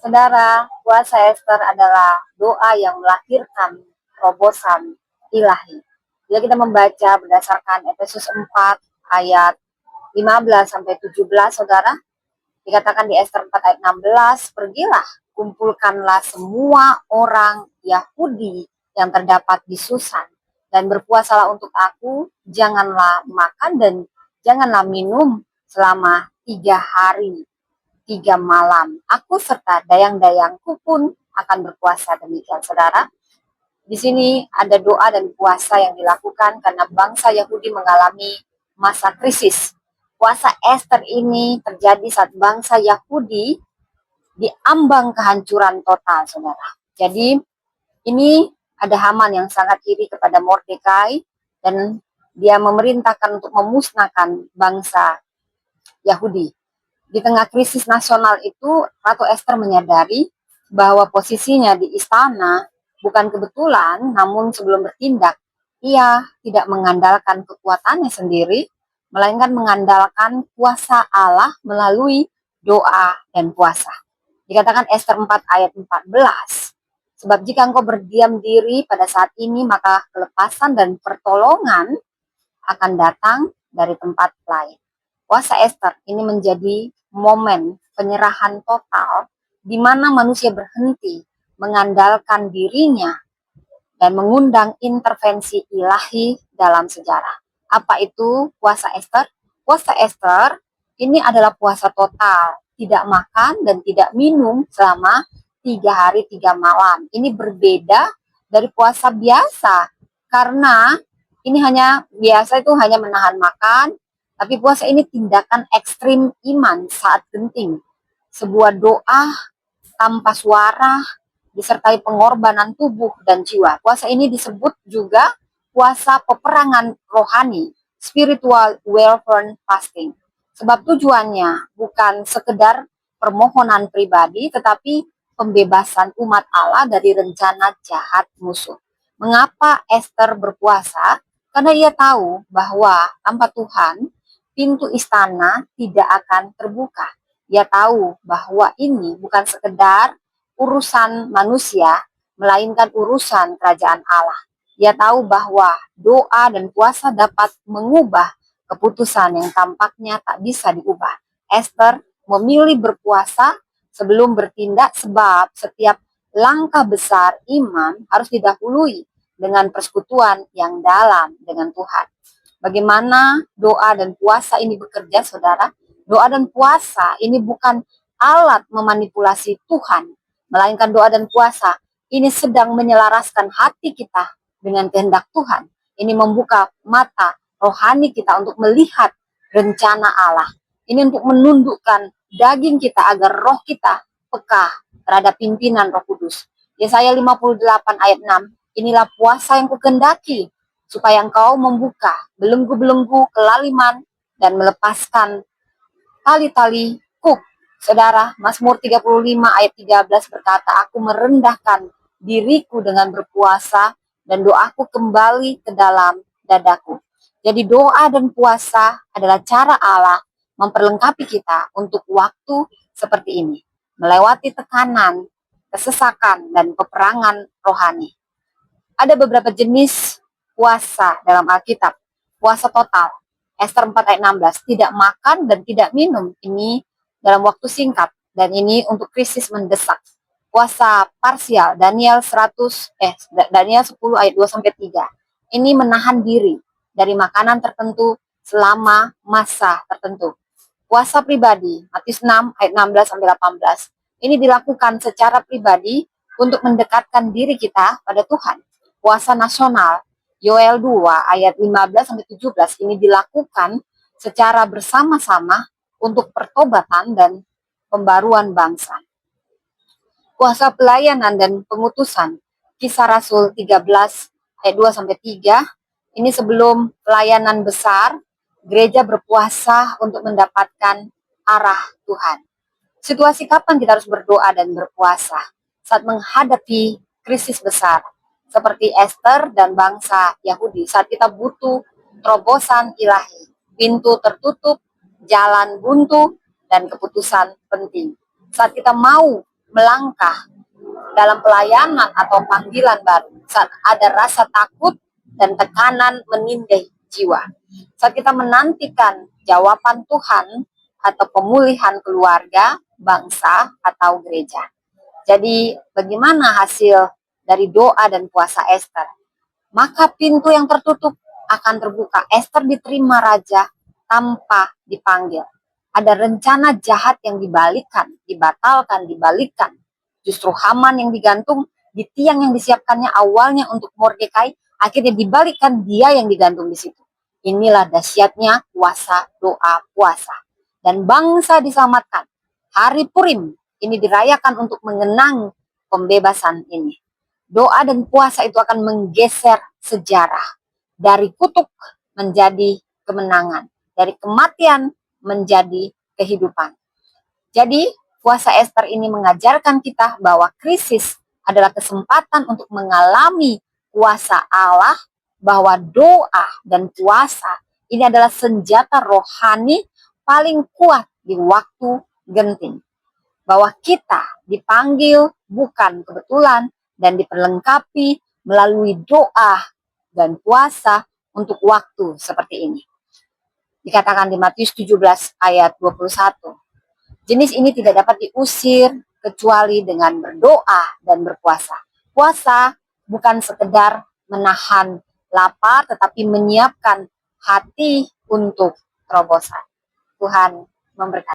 Saudara, puasa Ester adalah doa yang melahirkan terobosan ilahi. Bila kita membaca berdasarkan Efesus 4 ayat 15 sampai 17, saudara, dikatakan di Ester 4 ayat 16, pergilah, kumpulkanlah semua orang Yahudi yang terdapat di Susan, dan berpuasalah untuk aku, janganlah makan dan janganlah minum selama 3 hari 3 malam. Aku serta dayang-dayangku pun akan berpuasa. Demikian, saudara. Di sini ada doa dan puasa yang dilakukan karena bangsa Yahudi mengalami masa krisis. Puasa Ester ini terjadi saat bangsa Yahudi diambang kehancuran total, saudara. Jadi ini ada Haman yang sangat iri kepada Mordekai dan dia memerintahkan untuk memusnahkan bangsa Yahudi. Di tengah krisis nasional itu, Ratu Ester menyadari bahwa posisinya di istana bukan kebetulan, namun sebelum bertindak, ia tidak mengandalkan kekuatannya sendiri, melainkan mengandalkan kuasa Allah melalui doa dan puasa. Dikatakan Ester 4 ayat 14, sebab jika engkau berdiam diri pada saat ini, maka kelepasan dan pertolongan akan datang dari tempat lain. Puasa Ester ini menjadi momen penyerahan total di mana manusia berhenti mengandalkan dirinya dan mengundang intervensi ilahi dalam sejarah. Apa itu puasa Ester? Puasa Ester ini adalah puasa total, tidak makan dan tidak minum selama 3 hari 3 malam. Ini berbeda dari puasa biasa karena ini hanya biasa itu hanya menahan makan, tapi puasa ini tindakan ekstrim iman saat genting. Sebuah doa tanpa suara disertai pengorbanan tubuh dan jiwa. Puasa ini disebut juga puasa peperangan rohani, spiritual warfare fasting. Sebab tujuannya bukan sekedar permohonan pribadi, tetapi pembebasan umat Allah dari rencana jahat musuh. Mengapa Ester berpuasa? Karena ia tahu bahwa tanpa Tuhan, pintu istana tidak akan terbuka. Ia tahu bahwa ini bukan sekedar urusan manusia, melainkan urusan kerajaan Allah. Ia tahu bahwa doa dan puasa dapat mengubah keputusan yang tampaknya tak bisa diubah. Ester memilih berpuasa sebelum bertindak sebab setiap langkah besar iman harus didahului dengan persekutuan yang dalam dengan Tuhan. Bagaimana doa dan puasa ini bekerja, saudara? Doa dan puasa ini bukan alat memanipulasi Tuhan, melainkan doa dan puasa ini sedang menyelaraskan hati kita dengan kehendak Tuhan. Ini membuka mata rohani kita untuk melihat rencana Allah. Ini untuk menundukkan daging kita agar roh kita peka terhadap pimpinan Roh Kudus. Yesaya 58 ayat 6, inilah puasa yang kukendaki, supaya engkau membuka belenggu-belenggu kelaliman dan melepaskan tali-tali kuk. Saudara, Mazmur 35 ayat 13 berkata, aku merendahkan diriku dengan berpuasa dan doaku kembali ke dalam dadaku. Jadi doa dan puasa adalah cara Allah memperlengkapi kita untuk waktu seperti ini. Melewati tekanan, kesesakan, dan peperangan rohani. Ada beberapa jenis puasa dalam Alkitab. Puasa total, Ester 4 ayat 16, tidak makan dan tidak minum. Ini dalam waktu singkat dan ini untuk krisis mendesak. Puasa parsial, Daniel 10 ayat 2 sampai 3. Ini menahan diri dari makanan tertentu selama masa tertentu. Puasa pribadi, Matius 6 ayat 16 sampai 18. Ini dilakukan secara pribadi untuk mendekatkan diri kita pada Tuhan. Puasa nasional, Yoel 2 ayat 15-17 ini dilakukan secara bersama-sama untuk pertobatan dan pembaruan bangsa. Puasa pelayanan dan pengutusan, Kisah Rasul 13 ayat 2-3, ini sebelum pelayanan besar, gereja berpuasa untuk mendapatkan arah Tuhan. Situasi kapan kita harus berdoa dan berpuasa? Saat menghadapi krisis besar, seperti Ester dan bangsa Yahudi, saat kita butuh terobosan ilahi, pintu tertutup, jalan buntu, dan keputusan penting. Saat kita mau melangkah dalam pelayanan atau panggilan baru, saat ada rasa takut dan tekanan menindai jiwa, saat kita menantikan jawaban Tuhan atau pemulihan keluarga, bangsa, atau gereja. Jadi bagaimana hasil dari doa dan puasa Ester? Maka pintu yang tertutup akan terbuka. Ester diterima raja tanpa dipanggil. Ada rencana jahat yang dibalikkan, dibatalkan, dibalikkan. Justru Haman yang digantung di tiang yang disiapkannya awalnya untuk Mordekai, akhirnya dibalikkan, dia yang digantung di situ. Inilah dahsyatnya kuasa doa puasa. Dan bangsa diselamatkan. Hari Purim ini dirayakan untuk mengenang pembebasan ini. Doa dan puasa itu akan menggeser sejarah. Dari kutuk menjadi kemenangan. Dari kematian menjadi kehidupan. Jadi, puasa Ester ini mengajarkan kita bahwa krisis adalah kesempatan untuk mengalami kuasa Allah, bahwa doa dan puasa ini adalah senjata rohani paling kuat di waktu genting. Bahwa kita dipanggil bukan kebetulan dan diperlengkapi melalui doa dan puasa untuk waktu seperti ini. Dikatakan di Matius 17 ayat 21. Jenis ini tidak dapat diusir kecuali dengan berdoa dan berpuasa. Puasa bukan sekedar menahan lapar, tetapi menyiapkan hati untuk terobosan. Tuhan memberkati.